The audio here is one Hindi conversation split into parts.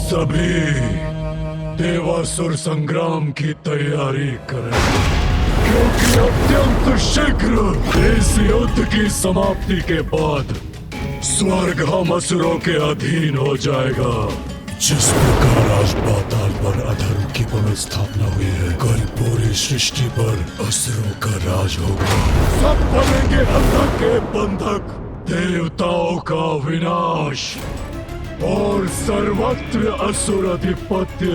सभी देवासुर संग्राम की तैयारी करें, क्योंकि अत्यंत शीघ्र इस युद्ध की समाप्ति के बाद स्वर्ग हम असुरों के अधीन हो जाएगा। जिस प्रकार आज पाताल पर अधर्म की पुनर्स्थापना हुई है, कल पूरी सृष्टि पर असुरों का राज होगा। सब बनेंगे अंधक के बंधक, देवताओं का विनाश और सर्वत्र असुर अधिपत्य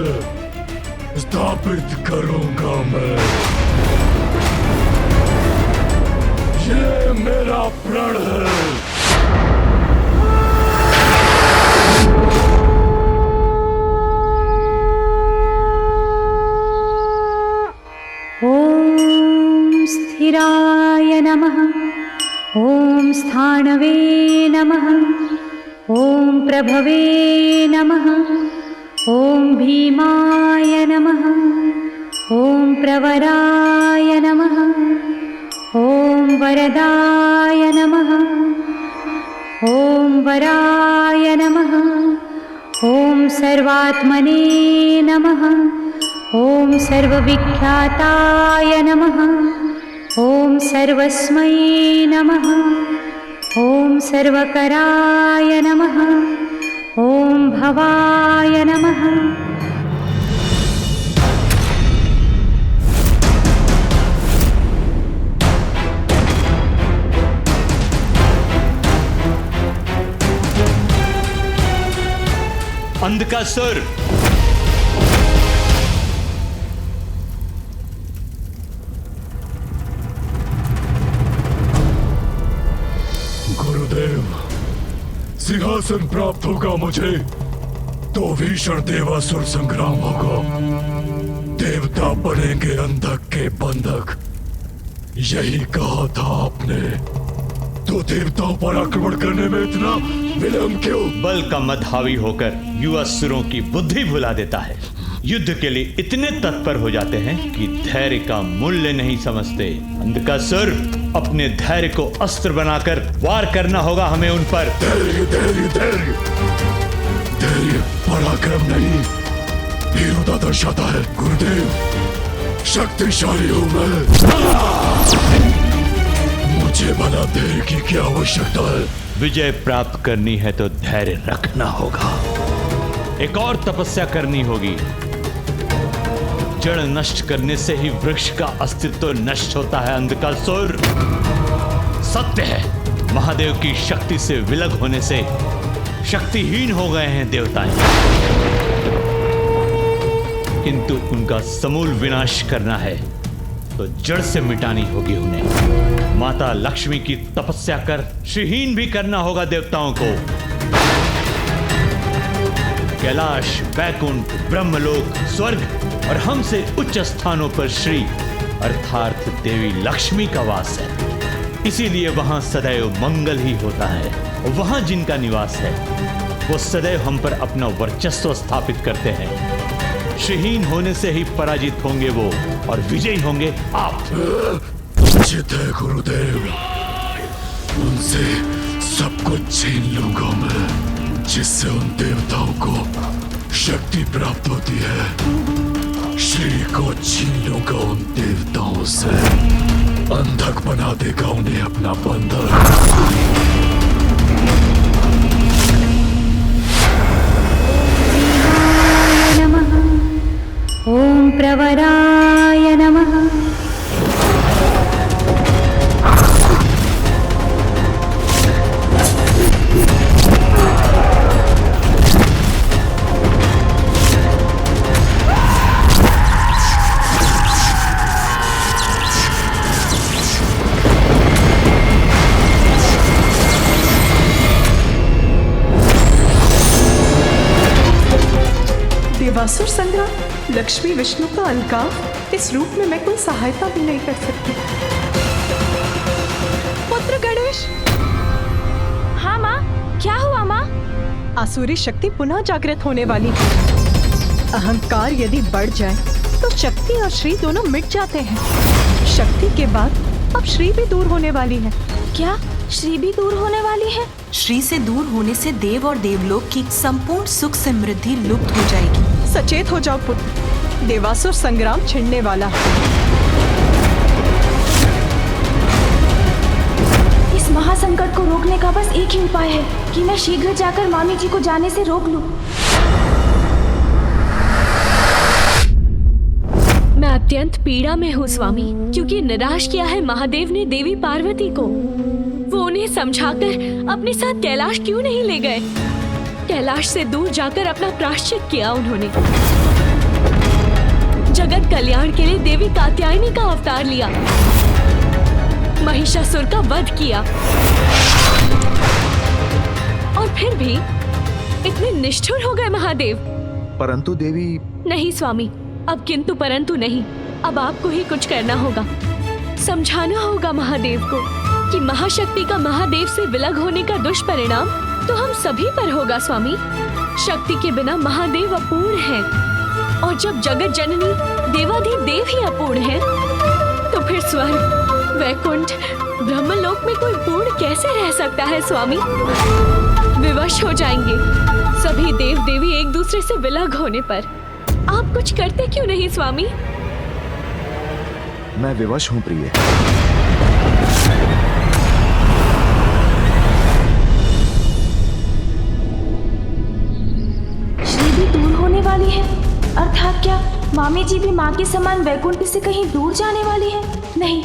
स्थापित करूंगा मैं। ये मेरा प्रण है। ओम स्थिराय नमः। ओम स्थाणवे नमः। ओम प्रभवे नमः। ओम भीमाय नमः। ओम प्रवराय नमः। ओम वरदाय नमः। ओम वराय नमः। ओम सर्वात्मने नमः। ओम सर्वविख्याताय नमः। ओम सर्वस्मै नमः। ओम सर्वकराय नमः। ओम भवाय नमः। अंधकासुर, गुरुदेव, सिंहासन प्राप्त होगा मुझे तो भीषण देवासुर संग्राम होगा। देवता बनेंगे अंधक के बंधक, यही कहा था आपने। तो देवताओं पर आक्रमण करने में इतना विलंब क्यों? बल का मद हावी होकर युवा असुरों की बुद्धि भुला देता है। युद्ध के लिए इतने तत्पर हो जाते हैं कि धैर्य का मूल्य नहीं समझते। अंधकासुर, अपने धैर्य को अस्त्र बनाकर वार करना होगा हमें उन पर। धैर्य धैर्य धैर्य धैर्य पराक्रम नहीं, वीरता दर्शाता है। गुरुदेव, शक्तिशाली हूं मैं। मुझे भला धैर्य की क्या आवश्यकता है? विजय प्राप्त करनी है तो धैर्य रखना होगा। एक और तपस्या करनी होगी। जड़ नष्ट करने से ही वृक्ष का अस्तित्व नष्ट होता है। अंधकासुर, सत्य है, महादेव की शक्ति से विलग होने से शक्तिहीन हो गए हैं देवताएं, किंतु उनका समूल विनाश करना है तो जड़ से मिटानी होगी उन्हें। माता लक्ष्मी की तपस्या कर श्रीहीन भी करना होगा देवताओं को। कैलाश, वैकुंठ, ब्रह्मलोक, स्वर्ग और हमसे उच्च स्थानों पर श्री अर्थात देवी लक्ष्मी का वास है। इसीलिए वहां सदैव मंगल ही होता है। और वहां जिनका निवास है वो सदैव हम पर अपना वर्चस्व स्थापित करते हैं। श्रीहीन होने से ही पराजित होंगे वो और विजयी होंगे आप। उचित है गुरुदेव, उनसे सब कुछ छीन लूंगा मैं, जिससे उन देवताओं को शक्ति प्राप्त होती है। श्री को छीन लूंगा उन देवताओं से, अंधक बना देगा उन्हें अपना बंधन। नमः। ओम प्रवराय नमः। देवासुर संग्राम, लक्ष्मी विष्णु का अलगाव, इस रूप में मैं कोई सहायता भी नहीं कर सकती। पुत्र गणेश। हाँ माँ, क्या हुआ माँ? आसुरी शक्ति पुनः जागृत होने वाली है। अहंकार यदि बढ़ जाए तो शक्ति और श्री दोनों मिट जाते हैं। शक्ति के बाद अब श्री भी दूर होने वाली है। क्या श्री भी दूर होने वाली है। श्री से दूर होने से देव और देवलोक की संपूर्ण सुख समृद्धि लुप्त हो जाएगी। सचेत हो जाओ पुत्र, देवासुर संग्राम छिड़ने वाला है। इस महासंकट को रोकने का बस एक ही उपाय है कि मैं शीघ्र जाकर मामी जी को जाने से रोक लूं। मैं अत्यंत पीड़ा में हूँ स्वामी, क्योंकि निराश किया है महादेव ने देवी पार्वती को। वो उन्हें समझाकर अपने साथ कैलाश क्यों नहीं ले गए? कैलाश से दूर जाकर अपना प्रायश्चित किया उन्होंने। जगत कल्याण के लिए देवी कात्यायनी का अवतार लिया, महिषासुर का वध किया, और फिर भी इतने निष्ठुर हो गए महादेव। परंतु देवी। नहीं स्वामी, अब किंतु परंतु नहीं, अब आपको ही कुछ करना होगा। समझाना होगा महादेव को कि महाशक्ति का महादेव से विलग होने का दुष्परिणाम तो हम सभी पर होगा स्वामी। शक्ति के बिना महादेव अपूर्ण है, और जब जगत जननी देवाधिदेव ही अपूर्ण है, तो फिर स्वर्ग, वैकुंठ, ब्रह्मलोक में कोई पूर्ण कैसे रह सकता है स्वामी? विवश हो जाएंगे सभी देव देवी एक दूसरे से विलग होने पर। आप कुछ करते क्यों नहीं स्वामी? मैं विवश हूँ प्रिय। श्री भी दूर होने वाली है, अर्थात क्या मामी जी भी माँ के समान वैकुंठ से कहीं दूर जाने वाली है? नहीं,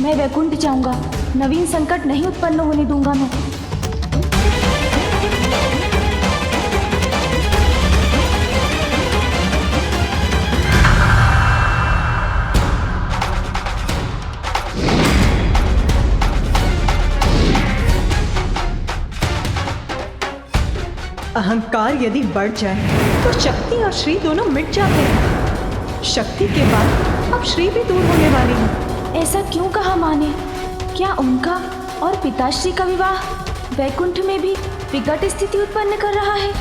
मैं वैकुंठ जाऊंगा। नवीन संकट नहीं उत्पन्न होने दूंगा मैं। अहंकार यदि बढ़ जाए तो शक्ति और श्री दोनों मिट जाते हैं। शक्ति के बाद अब श्री भी दूर होने वाली है। ऐसा क्यों कहा माँ ने? क्या उनका और पिताश्री का विवाह वैकुंठ में भी विकट स्थिति उत्पन्न कर रहा है?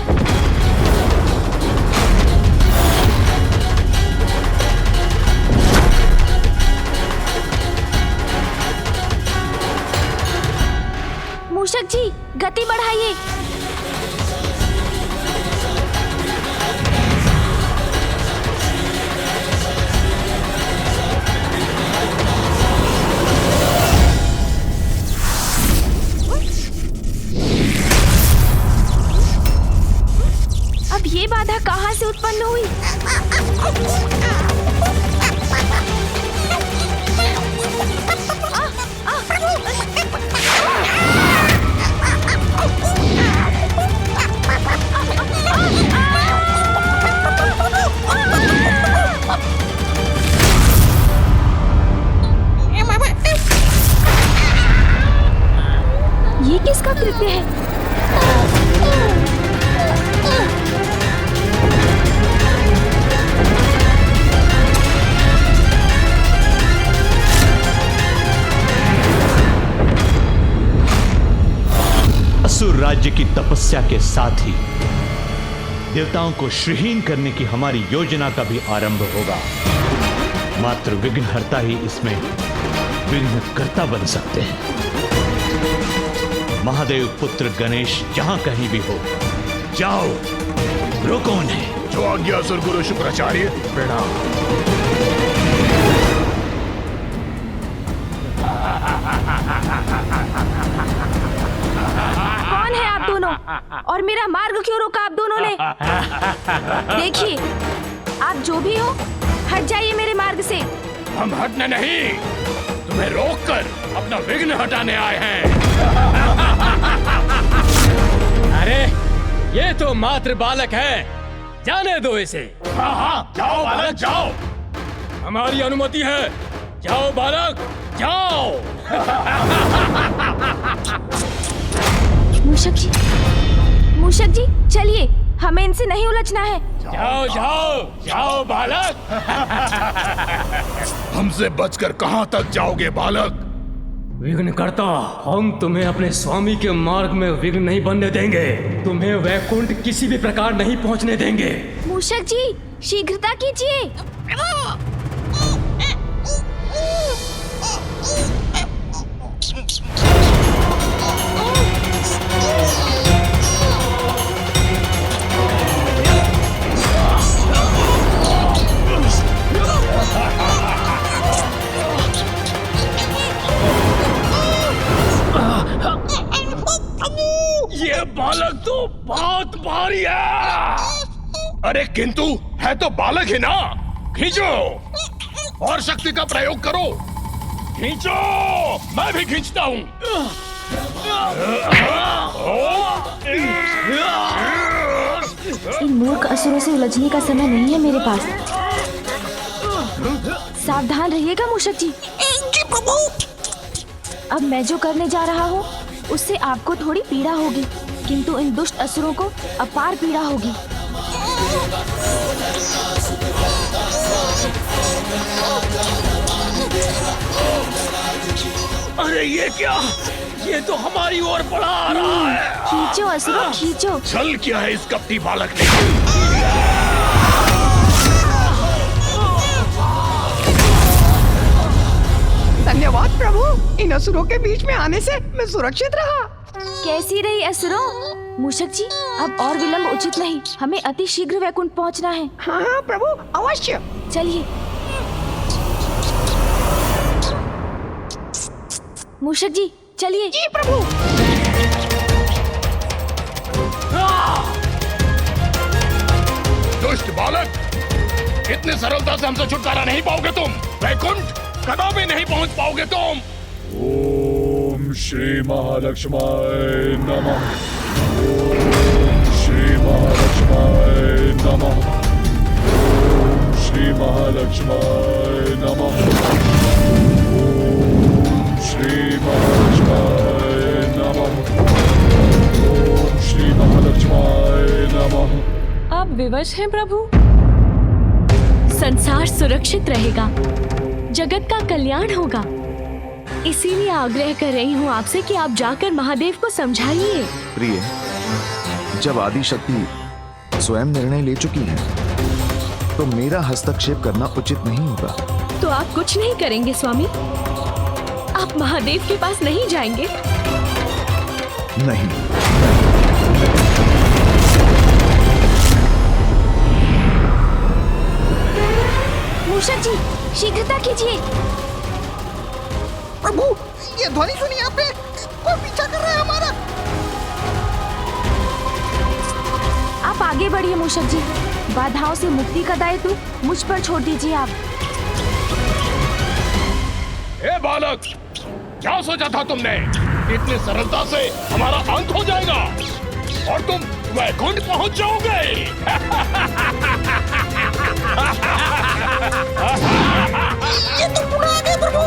मूषक जी, गति बढ़ाइए। अब ये बाधा कहाँ से उत्पन्न हुई? ये किसका कृत्य है? असुर राज्य की तपस्या के साथ ही देवताओं को श्रीहीन करने की हमारी योजना का भी आरंभ होगा। मात्र विघ्नहर्ता ही इसमें विघ्नकर्ता बन सकते हैं। महादेव पुत्र गणेश जहां कहीं भी हो, जाओ, रोको उन्हें। जो आज्ञा गुरु शुक्राचार्य। प्रणाम। कौन है आप दोनों? और मेरा मार्ग क्यों रोका आप दोनों ने? देखिए, आप जो भी हो, हट जाइए मेरे मार्ग से। हम हटने नहीं, तुम्हें रोककर अपना विघ्न हटाने आए हैं। अरे, ये तो मात्र बालक है, जाने दो इसे। हाँ हाँ, जाओ बालक जाओ। हमारी अनुमति है, जाओ बालक, जाओ। मूषक जी, चलिए, हमें इनसे नहीं उलझना है। जाओ जाओ जाओ बालक। हमसे बचकर कहाँ तक जाओगे बालक? विघ्नकर्ता, हम तुम्हें अपने स्वामी के मार्ग में विघ्न नहीं बनने देंगे। तुम्हें वैकुंठ किसी भी प्रकार नहीं पहुंचने देंगे। मूषक जी, शीघ्रता कीजिए। बालक तो बहुत भारी है। अरे किंतु है तो बालक ही ना। खींचो और शक्ति का प्रयोग करो। खींचो, मैं भी खींचता हूँ। इन मूर्ख असुरों से उलझने का समय नहीं है मेरे पास। सावधान रहिएगा मूषक जी। जी प्रभु। अब मैं जो करने जा रहा हूँ उससे आपको थोड़ी पीड़ा होगी, किंतु इन दुष्ट असुरों को अपार पीड़ा होगी। अरे ये क्या? ये तो हमारी ओर बढ़ा आ रहा है। खींचो असुरों, खींचो। चल क्या है इस कपटी बालक ने? धन्यवाद प्रभु, इन असुरों के बीच में आने से मैं सुरक्षित रहा। कैसी रही असुरों? मूषक जी, अब और विलंब उचित नहीं, हमें अति शीघ्र वैकुंठ पहुंचना है। हाँ हाँ प्रभु, अवश्य। चलिए। मूषक जी चलिए। जी प्रभु। दुष्ट बालक, इतनी सरलता से हमसे छुटकारा नहीं पाओगे तुम। वैकुंठ कदापि नहीं पहुंच पाओगे तुम। ओम श्री महालक्ष्माय नमः। ओम श्री महालक्ष्माय नमः। ओम श्री महालक्ष्माय नमः। ओम श्री महालक्ष्माय नमः। ओम श्री महालक्ष्माय नमः। आप विवश हैं प्रभु? संसार सुरक्षित रहेगा, जगत का कल्याण होगा, इसीलिए आग्रह कर रही हूँ आपसे कि आप जाकर महादेव को समझाइए। प्रिय, जब आदि शक्ति स्वयं निर्णय ले चुकी है तो मेरा हस्तक्षेप करना उचित नहीं होगा। तो आप कुछ नहीं करेंगे स्वामी? आप महादेव के पास नहीं जाएंगे? नहीं। मूषक जी शीघ्रता कीजिए। प्रभु, ये ध्वनि सुनी आपने? कोई पीछा कर रहा है हमारा। आप आगे बढ़िए मूषक जी, बाधाओं से मुक्ति का दायित्व मुझ पर छोड़ दीजिए आप। ए बालक, क्या सोचा था तुमने? इतनी सरलता से हमारा अंत हो जाएगा और तुम वैकुंठ पहुंच जाओगे। ये तो पुनः आ गए प्रभु।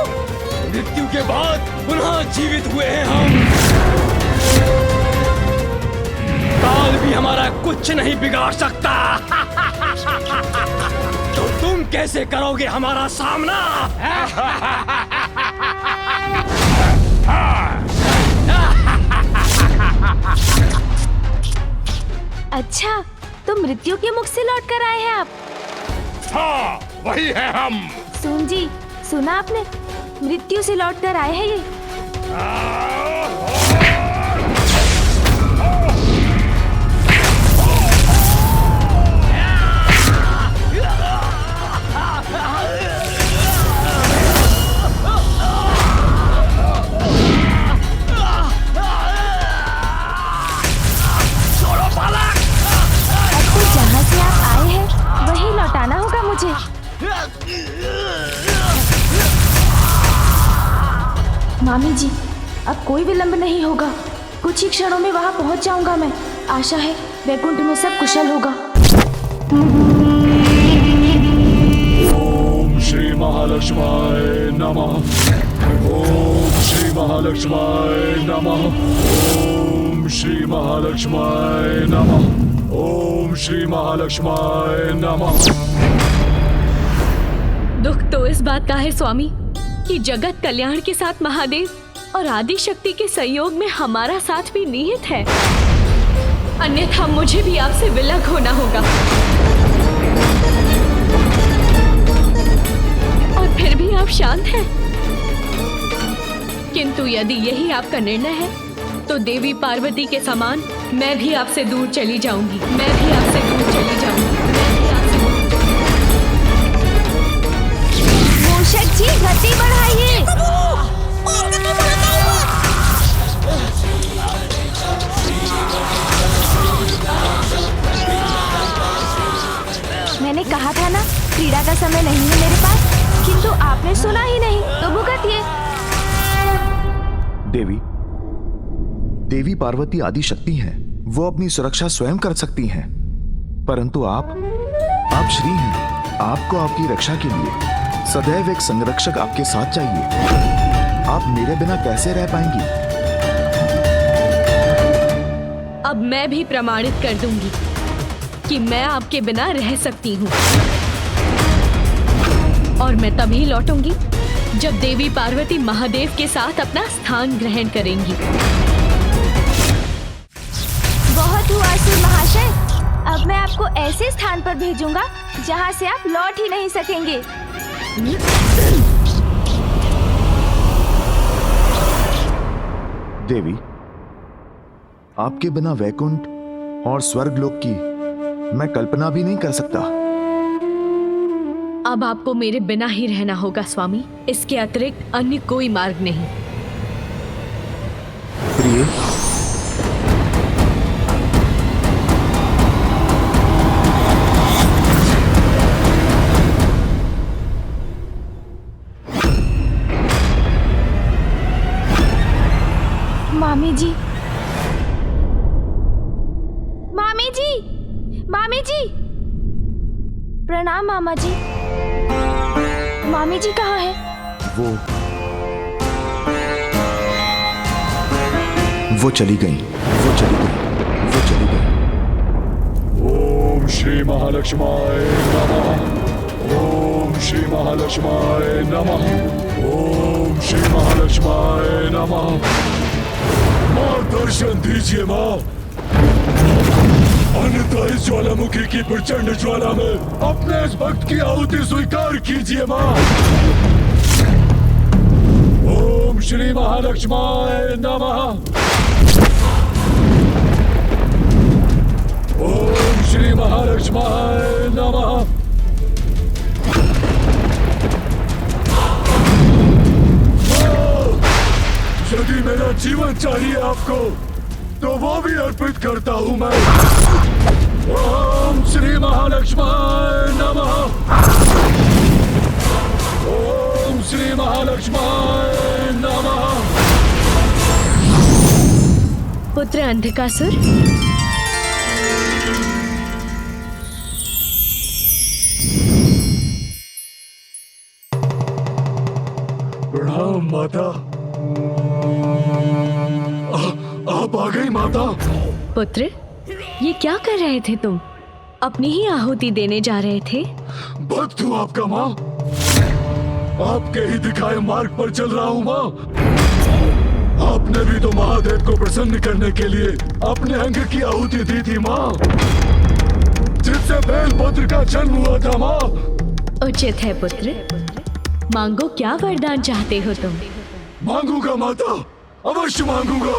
मृत्यु के बाद पुनः जीवित हुए हैं हम। काल भी हमारा कुछ नहीं बिगाड़ सकता। तो तुम कैसे करोगे हमारा सामना? अच्छा, तो मृत्यु के मुख से लौट कर आए हैं आप? हाँ, वही है हम। सुन जी, सुना आपने? मृत्यु से लौट कर आए हैं ये। जहाँ से आप आए हैं वही लौटाना होगा मुझे। मामी जी, अब कोई विलंब नहीं होगा, कुछ ही क्षणों में वहाँ पहुँच जाऊंगा मैं। आशा है वैकुंठ में सब कुशल होगा। ओम श्री महालक्ष्माय नमः। ओम श्री महालक्ष्माय नमः। ओम श्री महालक्ष्माय नमः। ओम श्री महालक्ष्माय नमः। दुख तो इस बात का है स्वामी कि जगत कल्याण के साथ महादेव और आदि शक्ति के सहयोग में हमारा साथ भी निहित है, अन्यथा मुझे भी आपसे विलग होना होगा। और फिर भी आप शांत हैं। किंतु यदि यही आपका निर्णय है तो देवी पार्वती के समान मैं भी आपसे दूर चली जाऊंगी। मैं भी आपसे दूर चली जाऊंगी। मूषक जी गति बढ़ाइए। और गति बढ़ाता हूँ। क्रीड़ा का समय नहीं है मेरे पास। किंतु आपने सुना ही नहीं तो भुगतिए। देवी, देवी पार्वती आदि शक्ति हैं, वो अपनी सुरक्षा स्वयं कर सकती हैं, परंतु आप श्री हैं। आपको आपकी रक्षा के लिए सदैव एक संरक्षक आपके साथ चाहिए। आप मेरे बिना कैसे रह पाएंगी? अब मैं भी प्रमाणित कर दूंगी कि मैं आपके बिना रह सकती हूँ, और मैं तभी लौटूंगी जब देवी पार्वती महादेव के साथ अपना स्थान ग्रहण करेंगी। बहुत हुआ असुर महाशय, अब मैं आपको ऐसे स्थान पर भेजूंगा जहाँ से आप लौट ही नहीं सकेंगे। देवी, आपके बिना वैकुंठ और स्वर्गलोक की मैं कल्पना भी नहीं कर सकता। अब आपको मेरे बिना ही रहना होगा स्वामी, इसके अतिरिक्त अन्य कोई मार्ग नहीं। प्रिय, मामी जी, मामी जी, मामी जी, प्रणाम मामा जी। मामी जी कहाँ है? वो चली गई। ओम श्री महालक्ष्माय नमः। ओम श्री महालक्ष्माय नमः। ओम श्री महालक्ष्माय नमः। माँ दर्शन दीजिए माँ, अन्यथा इस ज्वालामुखी की प्रचंड ज्वाला में अपने इस भक्त की आहुति स्वीकार कीजिए माँ। ओम श्री महालक्ष्माय नमः। ओम श्री महालक्ष्माय नमः। यदि मेरा जीवन चाहिए आपको तो वो भी अर्पित करता हूं मैं। ओम श्री महालक्ष्माय नमः। ओम श्री महालक्ष्माय नमः। पुत्र अंधकासुर, प्रणाम माता। आप आ गई माता। पुत्र, ये क्या कर रहे थे तुम? अपनी ही आहुति देने जा रहे थे? भक्त हूँ आपका माँ, आपके ही दिखाए मार्ग पर चल रहा हूँ माँ। आपने भी तो महादेव को प्रसन्न करने के लिए अपने अंग की आहुति दी थी माँ, जिससे बेलपुत्र का जन्म हुआ था माँ। उचित है पुत्र, मांगो, क्या वरदान चाहते हो तुम? मांगूंगा माता, अवश्य मांगूंगा,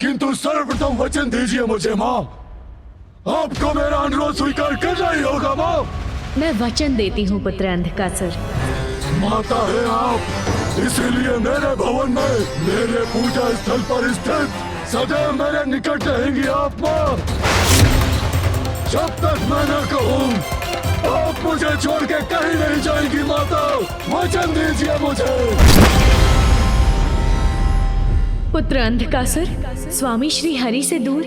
किंतु सर्वप्रथम वचन दीजिए मुझे माँ। आपको मेरा अनुरोध स्वीकार करना ही होगा माँ। मैं वचन देती हूँ पुत्र अंधकासुर। माता है आप, इसीलिए मेरे भवन में, मेरे पूजा स्थल पर स्थित सदैव मेरे निकट रहेंगी आप माँ। जब तक मैं न कहूँ आप मुझे छोड़ के कहीं नहीं जाएंगी माता। वचन दीजिए मुझे। पुत्र अंधकासुर, स्वामी श्री हरि से दूर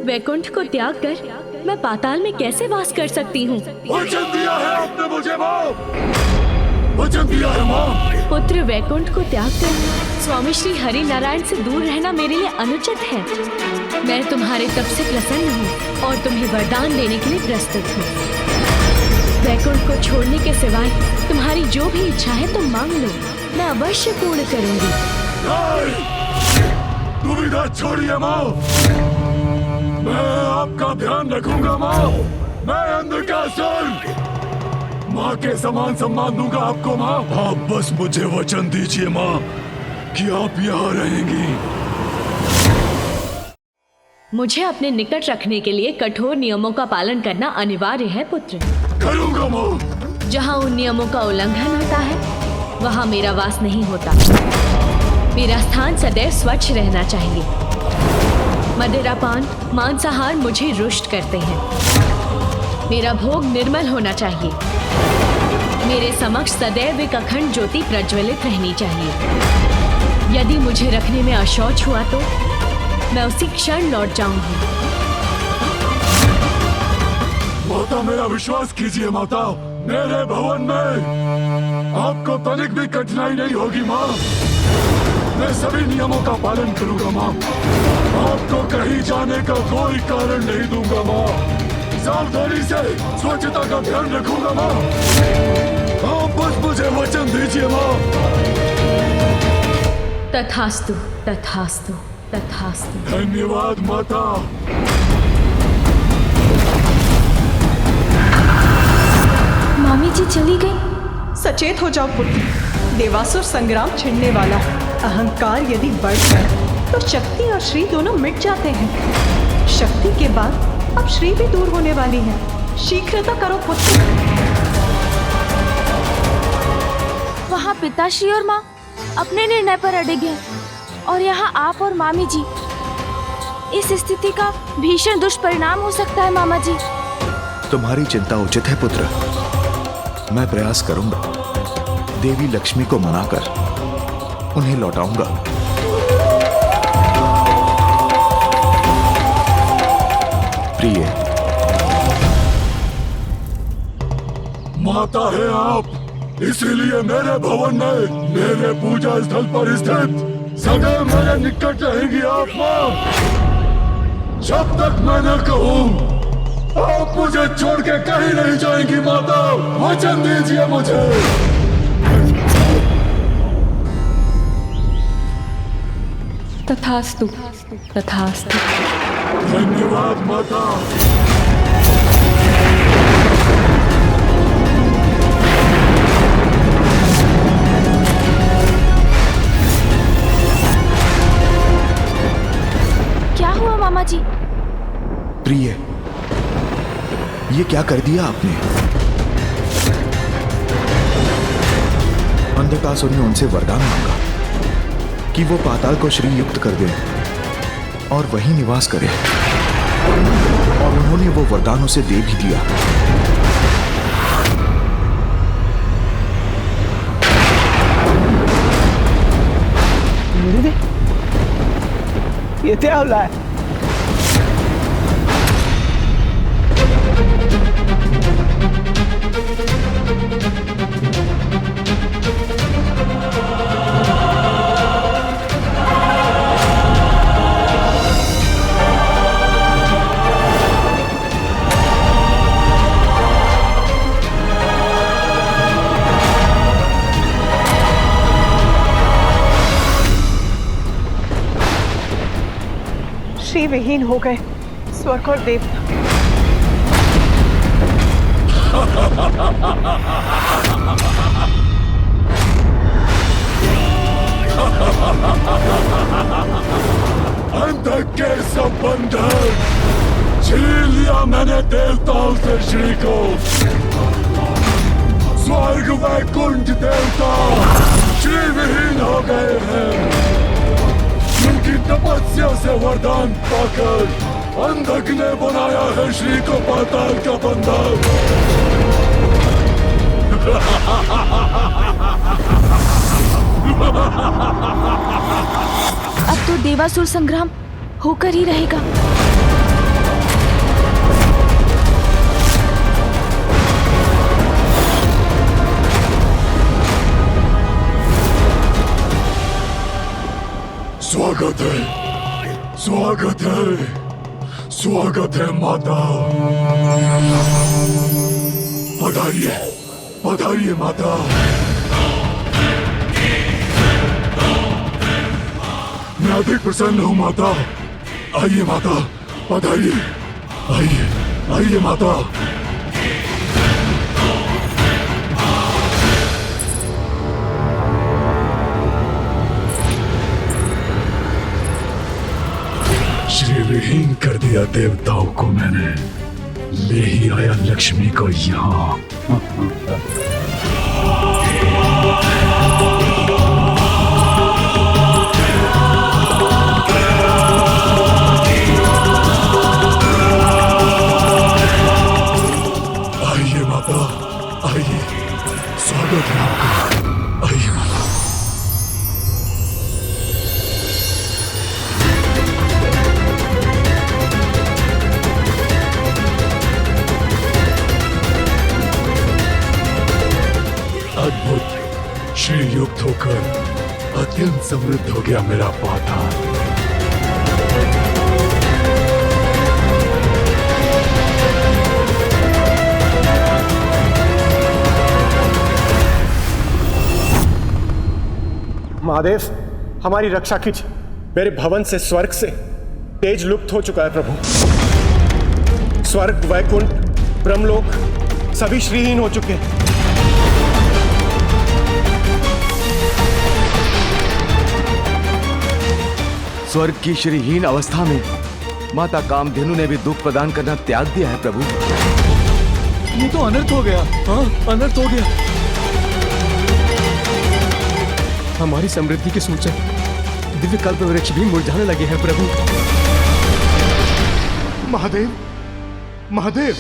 वैकुंठ को त्याग कर मैं पाताल में कैसे वास कर सकती हूँ? वचन दिया है आपने मुझे माँ, वचन दिया है माँ। पुत्र, वैकुंठ को त्याग कर स्वामी श्री हरि नारायण से दूर रहना मेरे लिए अनुचित है। मैं तुम्हारे तप से प्रसन्न हूँ और तुम्हें वरदान देने के लिए प्रस्तुत हूँ। वैकुंठ को छोड़ने के सिवाय तुम्हारी जो भी इच्छा है तुम मांग लो, मैं अवश्य पूर्ण करूंगी। दुविधा छोड़िए माँ, मैं आपका ध्यान रखूंगा माँ। मैं अंधकासुर माँ के समान सम्मान दूंगा आपको माँ। आप बस मुझे वचन दीजिए माँ कि आप यहाँ रहेंगी। मुझे अपने निकट रखने के लिए कठोर नियमों का पालन करना अनिवार्य है पुत्र। करूंगा माँ। जहाँ उन नियमों का उल्लंघन होता है वहाँ मेरा वास नहीं होता। मेरा स्थान सदैव स्वच्छ रहना चाहिए। मदिरापान, मांसाहार मुझे रुष्ट करते हैं। मेरा भोग निर्मल होना चाहिए। मेरे समक्ष सदैव एक अखंड ज्योति प्रज्वलित रहनी चाहिए। यदि मुझे रखने में अशौच हुआ तो मैं उसी क्षण लौट जाऊंगी। माता, मेरा विश्वास कीजिए माता, मेरे भवन में आपको तनिक भी कठिनाई नहीं होगी माँ। मैं सभी नियमों का पालन करूंगा माँ। आपको कहीं जाने का कोई कारण नहीं दूंगा माँ। सावधानी से स्वच्छता का ध्यान रखूंगा माँ। आप बस मुझे वचन दीजिए माँ। तथास्तु, तथास्तु, तथास्तु। धन्यवाद माता। मामी जी चली गई। सचेत हो जाओ पुत्र, देवासुर संग्राम छिड़ने वाला है। अहंकार यदि बढ़ जाए तो शक्ति और श्री दोनों मिट जाते हैं। शक्ति के बाद अब श्री भी दूर होने वाली है। शीघ्रता करो पुत्र। वहाँ पिताश्री और माँ अपने निर्णय पर अड़िग हैं और यहाँ आप और मामी जी। इस स्थिति का भीषण दुष्परिणाम हो सकता है मामा जी। तुम्हारी चिंता उचित है पुत्र। मैं प्रयास करूंगा, देवी लक्ष्मी को मनाकर उन्हें लौटाऊंगा। प्रिय, माता है आप, इसीलिए मेरे भवन में, मेरे पूजा स्थल पर स्थित सदैव मेरे निकट रहेंगी आप माँ। जब तक मैं न कहूँ आप मुझे छोड़ के कहीं नहीं जाएंगी माता। वचन दीजिए मुझे। तथास्तु, तथास्तु। धन्यवाद माता। क्या हुआ मामा जी? प्रिय, ये क्या कर दिया आपने? अंधकासुर ने उनसे वरदान मांगा कि वो पाताल को श्री युक्त कर दे और वहीं निवास करे, और उन्होंने वो वरदान उसे दे भी दिया। ये क्या हो रहा है? श्री विहीन हो गए स्वर्ग और देवता। अंधक के संबंध छीन लिया मैंने देवताओं से श्री को। स्वर्ग वैकुंठ देवता श्री विहीन हो गए हैं। उनकी तपस्या से वरदान पाकर अंधक ने बनाया है श्री को पाताल का बंधन। अब तो देवासुर संग्राम होकर ही रहेगा। स्वागत है, स्वागत है, स्वागत है माता। पधारिए, पधारिए माता। मैं अधिक प्रसन्न हूँ माता। आइए माता, पधारिए। आइए, आइए माता। श्री विहीन कर दिया देवताओं को मैंने, ले ही आया लक्ष्मी को यहाँ। होकर अत्यंत समृद्ध हो गया मेरा पाताल। महादेव, हमारी रक्षा कीजिए। मेरे भवन से, स्वर्ग से तेज लुप्त हो चुका है प्रभु। स्वर्ग, वैकुंठ, ब्रह्मलोक सभी श्रीहीन हो चुके हैं। स्वर्ग की श्रीहीन अवस्था में माता कामधेनु ने भी दुख प्रदान करना त्याग दिया है प्रभु। ये तो अनर्थ हो गया। हाँ, अनर्थ हो गया। हमारी समृद्धि के सूचक दिव्य कल्प वृक्ष भी मुरझाने लगे हैं प्रभु। महादेव, महादेव,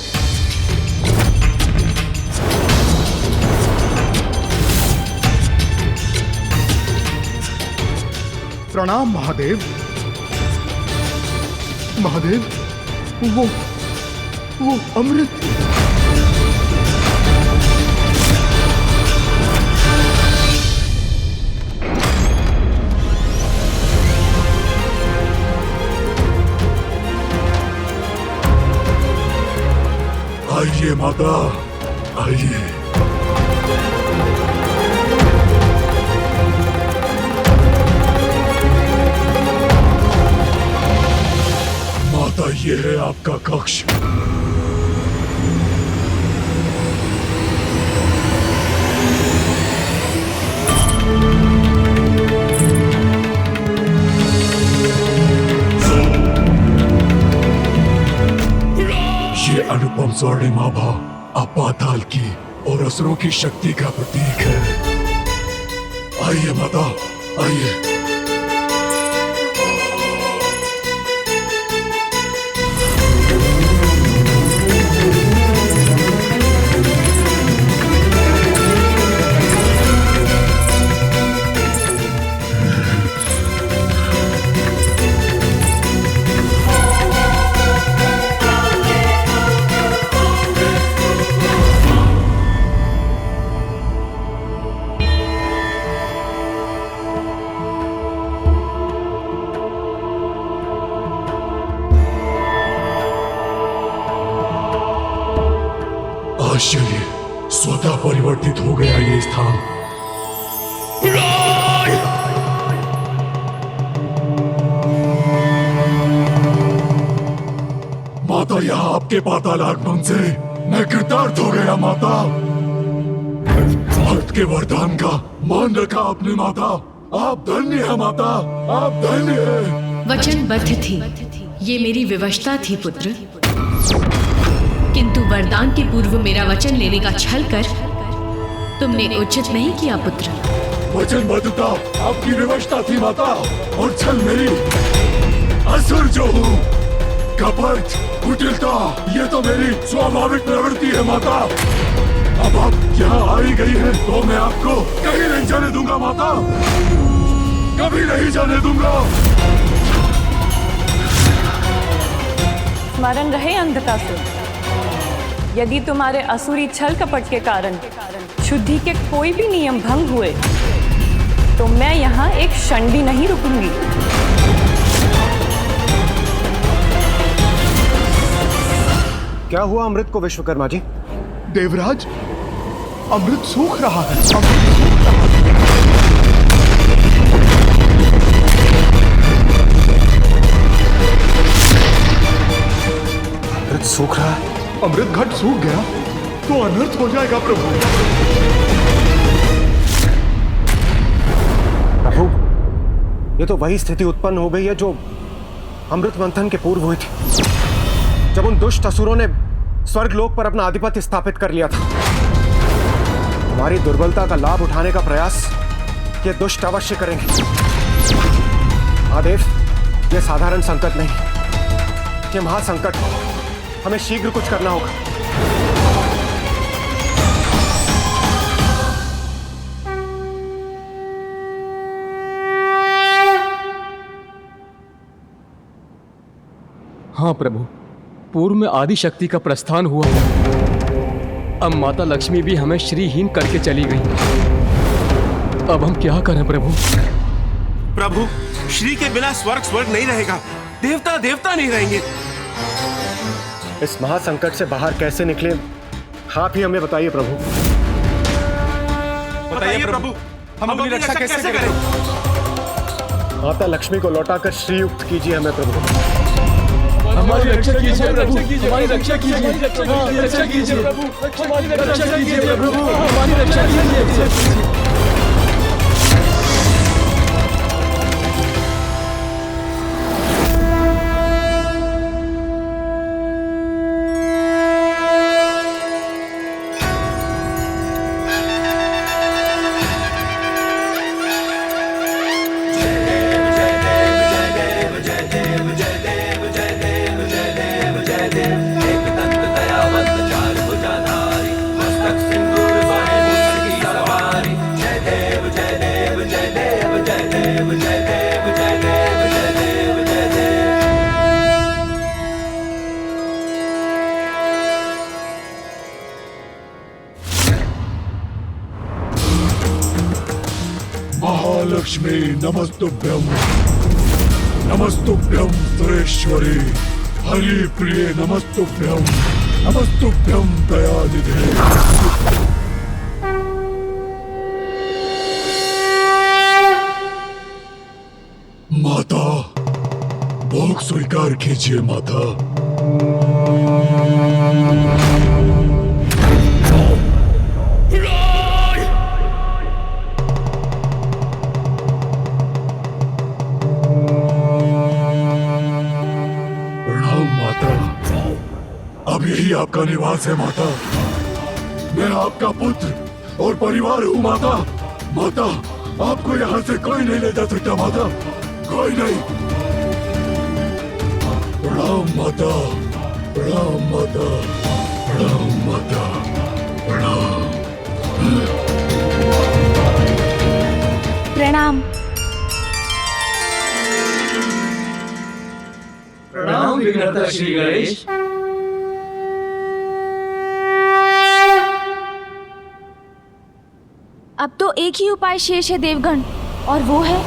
प्रणाम महादेव। महादेव, वो अमृत। आइए माता, आइए। माता, ये है आपका कक्ष। ये अनुपम स्वर्णिम आभा अपाताल की और असुरों की शक्ति का प्रतीक है। आइए माता, आइए। आश्चर्य, स्वतः परिवर्तित हो गया ये स्थान। माता, यहाँ आपके पाताल आगमन से मैं कृतार्थ हो गया माता। भक्त के वरदान का मान रखा आपने माता। आप धन्य है माता, आप धन्य है। वचनबद्ध थी, ये मेरी विवशता थी पुत्र। किंतु वरदान के पूर्व मेरा वचन लेने का छल कर तुमने उचित नहीं किया पुत्र। वचनबद्धता आपकी विवशता थी माता, और छल मेरी। असुर जो हूँ, कपट, कुटिलता, ये तो मेरी स्वाभाविक प्रवृत्ति है माता। अब आप यहाँ आई गई हैं, तो मैं आपको कहीं नहीं जाने दूंगा माता, कभी नहीं जाने दूंगा। स्मरण रहे अंधकासुर, यदि तुम्हारे असुरी छल कपट के कारण शुद्धि के कोई भी नियम भंग हुए तो मैं यहाँ एक क्षण भी नहीं रुकूंगी। क्या हुआ अमृत को विश्वकर्मा जी? देवराज, अमृत सूख रहा है। अमृत सूख रहा है? अमृत घट सूख गया तो अनर्थ हो जाएगा प्रभु। प्रभु, ये तो वही स्थिति उत्पन्न हो गई है जो अमृत मंथन के पूर्व हुई थी, जब उन दुष्ट असुरों ने स्वर्ग लोक पर अपना आधिपत्य स्थापित कर लिया था। हमारी दुर्बलता का लाभ उठाने का प्रयास ये दुष्ट अवश्य करेंगे। महादेव, ये साधारण संकट नहीं, ये महासंकट है। हमें शीघ्र कुछ करना होगा। हाँ प्रभु, पूर्व में आदि शक्ति का प्रस्थान हुआ, अब माता लक्ष्मी भी हमें श्रीहीन करके चली गई। अब हम क्या करें प्रभु? प्रभु, श्री के बिना स्वर्ग स्वर्ग नहीं रहेगा, देवता देवता नहीं रहेंगे। इस महासंकट से बाहर कैसे निकले, आप ही हमें बताइए प्रभु। बताइए प्रभु, हम अपनी रक्षा कैसे करें? माता लक्ष्मी को लौटाकर श्रीयुक्त कीजिए हमें प्रभु। हमारी रक्षा कीजिए प्रभु, हमारी रक्षा कीजिए, हमारी रक्षा कीजिए प्रभु, हमारी रक्षा कीजिए प्रभु, हमारी रक्षा कीजिए। महालक्ष्मी नमस्तुभ्यं, नमस्तुभ्यं सुरेश्वरी, हरिप्रिये नमस्तुभ्यं, नमस्तुभ्यं दयानिधे। माता, भोग स्वीकार कीजिए माता। अब यही आपका निवास है माता। मैं आपका पुत्र और परिवार हूँ माता। माता, आपको यहाँ से कोई नहीं ले जा सकता माता, कोई नहीं। प्रणाम माता, प्रणाम माता, प्रणाम माता, प्रणाम। प्रणाम। प्रणाम विघ्नहर्ता श्री गणेश। अब तो एक ही उपाय शेष है देवगण, और वो है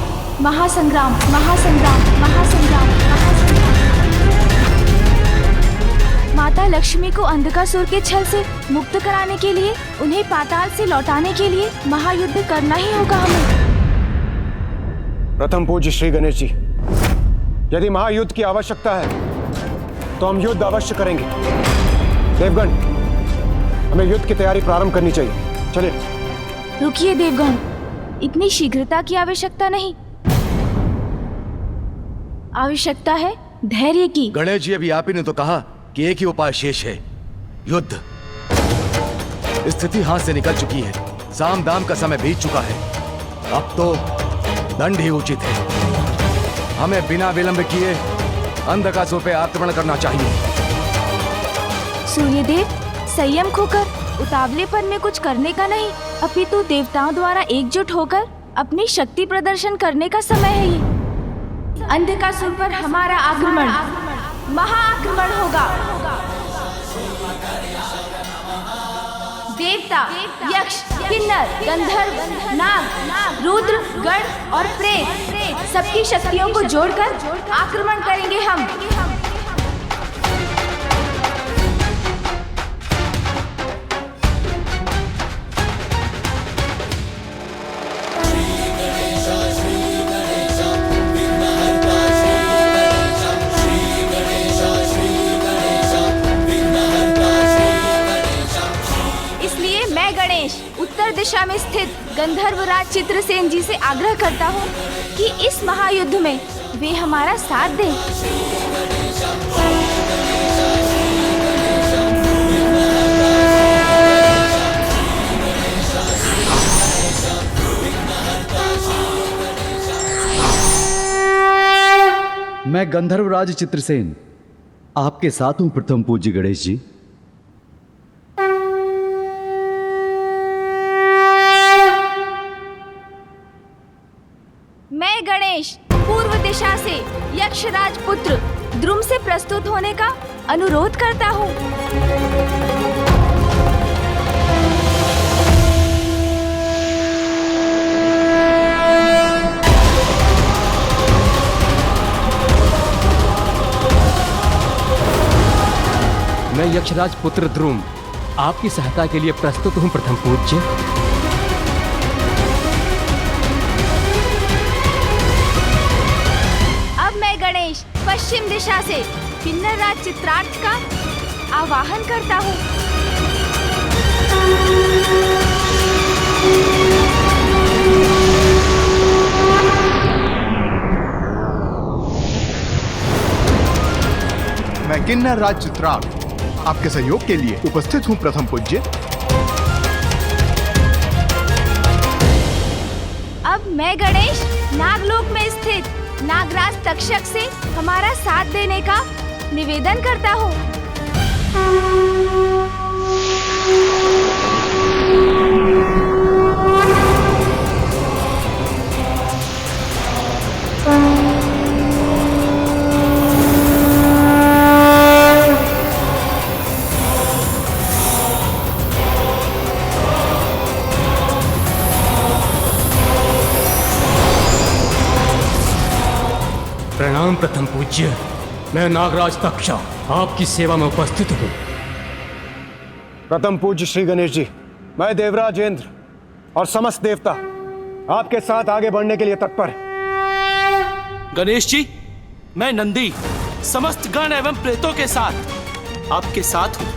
महासंग्राम, महासंग्राम, महासंग्राम, महासंग्राम। माता लक्ष्मी को अंधकासुर के छल से मुक्त कराने के लिए, उन्हें पाताल से लौटाने के लिए महायुद्ध करना ही होगा हमें। प्रथम पूज्य श्री गणेश जी, यदि महायुद्ध की आवश्यकता है तो हम युद्ध अवश्य करेंगे। देवगण, हमें युद्ध की तैयारी प्रारंभ करनी चाहिए। चलिए। रुकिए देवगण, इतनी शीघ्रता की आवश्यकता नहीं, आवश्यकता है धैर्य की। गणेश जी, अभी आप ही ने तो कहा कि एक ही उपाय शेष है, युद्ध। स्थिति हाथ से निकल चुकी है, साम दाम का समय बीत चुका है, अब तो दंड ही उचित है। हमें बिना विलंब किए अंधकासुर पे आक्रमण करना चाहिए। सूर्यदेव, संयम खोकर उतावलेपन में कुछ करने का नहीं, अपितु देवताओं द्वारा एकजुट होकर अपनी शक्ति प्रदर्शन करने का समय है ये। अंधकासुर पर हमारा आक्रमण, महाआक्रमण होगा। देवता, यक्ष, किन्नर, गंधर्व, नाग, रुद्र, गण और प्रेत सबकी शक्तियों को जोड़कर आक्रमण करेंगे हम। उत्तर दिशा में स्थित गंधर्वराज चित्रसेन जी से आग्रह करता हूँ कि इस महायुद्ध में वे हमारा साथ दें। मैं गंधर्वराज चित्रसेन आपके साथ हूं प्रथम पूज्य गणेश जी। मैं गणेश पूर्व दिशा से यक्षराज पुत्र द्रुम से प्रस्तुत होने का अनुरोध करता हूँ। मैं यक्षराज पुत्र ध्रुव आपकी सहायता के लिए प्रस्तुत हूँ प्रथम पूज्य। अब मैं गणेश पश्चिम दिशा से किन्नर राज चित्रार्थ का आवाहन करता हूँ। मैं किन्नर राज चित्रार्थ आपके सहयोग के लिए उपस्थित हूँ प्रथम पूज्य। अब मैं गणेश नागलोक में स्थित नागराज तक्षक से हमारा साथ देने का निवेदन करता हूँ। प्रणाम प्रथम पूज्य। मैं नागराज तक्षा आपकी सेवा में उपस्थित हूँ। प्रथम पूज्य श्री गणेश जी, मैं देवराज इंद्र और समस्त देवता आपके साथ आगे बढ़ने के लिए तत्पर है। गणेश जी, मैं नंदी समस्त गण एवं प्रेतों के साथ आपके साथ हूँ।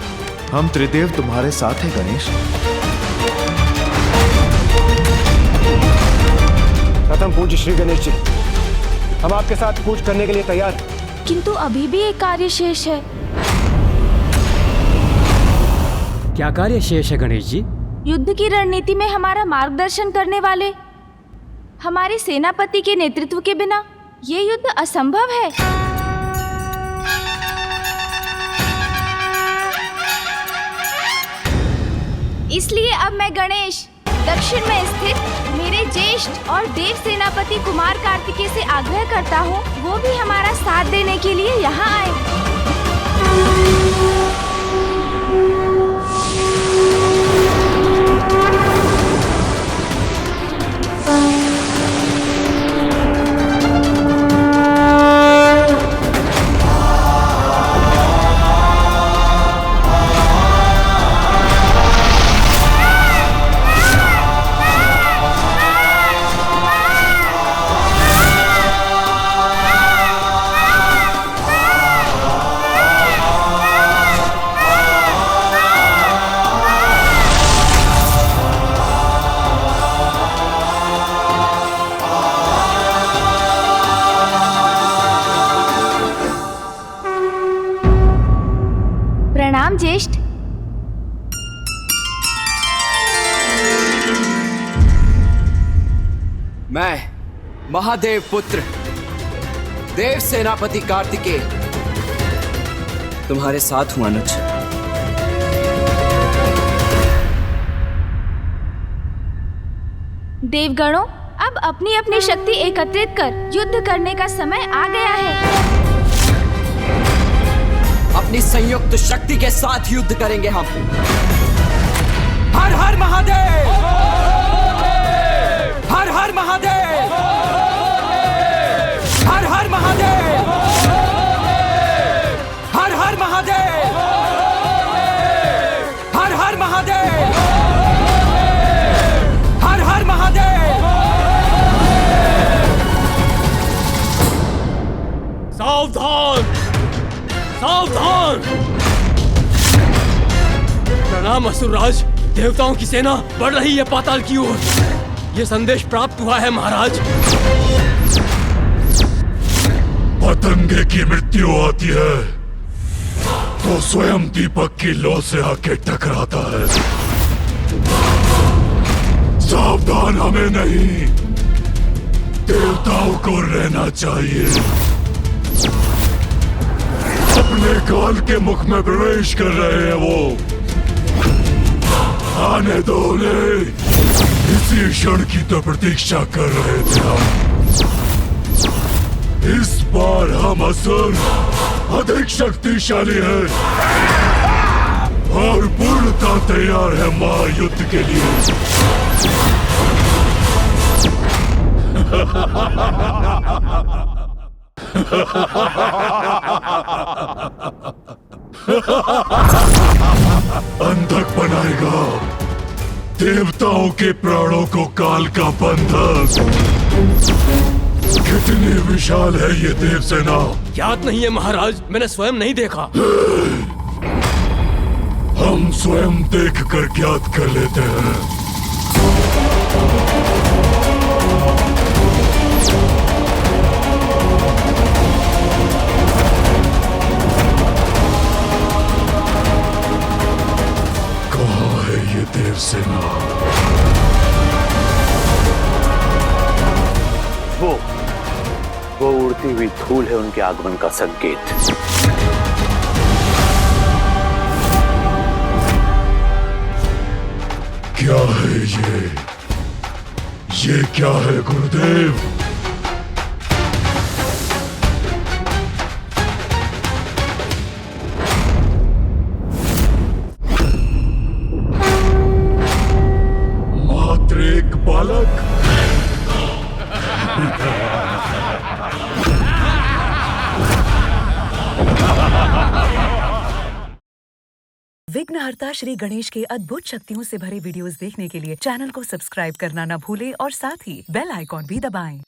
हम त्रिदेव तुम्हारे साथ हैं गणेश। प्रथम पूज्य श्री गणेश जी, हम आपके साथ कूच करने के लिए तैयार हैं। किंतु अभी भी एक कार्य शेष है। क्या कार्य शेष है गणेश जी? युद्ध की रणनीति में हमारा मार्गदर्शन करने वाले हमारे सेनापति के नेतृत्व के बिना ये युद्ध असंभव है। इसलिए अब मैं गणेश दक्षिण में स्थित मेरे ज्येष्ठ और देव सेनापति कुमार कार्तिकेय से आग्रह करता हूँ वो भी हमारा साथ देने के लिए यहाँ आए। प्रणाम ज्येष्ठ। मैं महादेव पुत्र देव सेनापति कार्तिकेय तुम्हारे साथ हूं अनुज। देवगणों, अब अपनी अपनी शक्ति एकत्रित कर युद्ध करने का समय आ गया है। अपनी संयुक्त शक्ति के साथ युद्ध करेंगे हम। हर हर महादेव, हर हर महादेव, हर हर महादेव, हर हर महादेव, हर हर महादेव, हर हर महादेव। सावधान, सावधान! प्रणाम असुरराज, देवताओं की सेना बढ़ रही है पाताल की ओर। ये संदेश प्राप्त हुआ है महाराज। पतंगे की मृत्यु आती है तो स्वयं दीपक की लौ से आके टकराता है। सावधान हमें नहीं, देवताओं को रहना चाहिए। अपने काल के मुख में प्रवेश कर रहे हैं वो। आने दो उन्हें, इसी क्षण की तो प्रतीक्षा कर रहे थे हम। इस बार हम असुर अधिक शक्तिशाली है और पूर्णतः तैयार है महायुद्ध के लिए। अंधक बनाएगा देवताओं के प्राणों को काल का बंधक। कितनी विशाल है ये देवसेना। याद नहीं है महाराज, मैंने स्वयं नहीं देखा। हम स्वयं देखकर ज्ञात कर लेते हैं। कहाँ है ये देवसेना? वो उड़ती हुई धूल है उनके आगमन का संकेत। क्या है ये क्या है गुरुदेव? मात्र एक बालक? विघ्नहर्ता श्री गणेश के अद्भुत शक्तियों से भरे वीडियोस देखने के लिए चैनल को सब्सक्राइब करना न भूलें और साथ ही बेल आइकॉन भी दबाएं।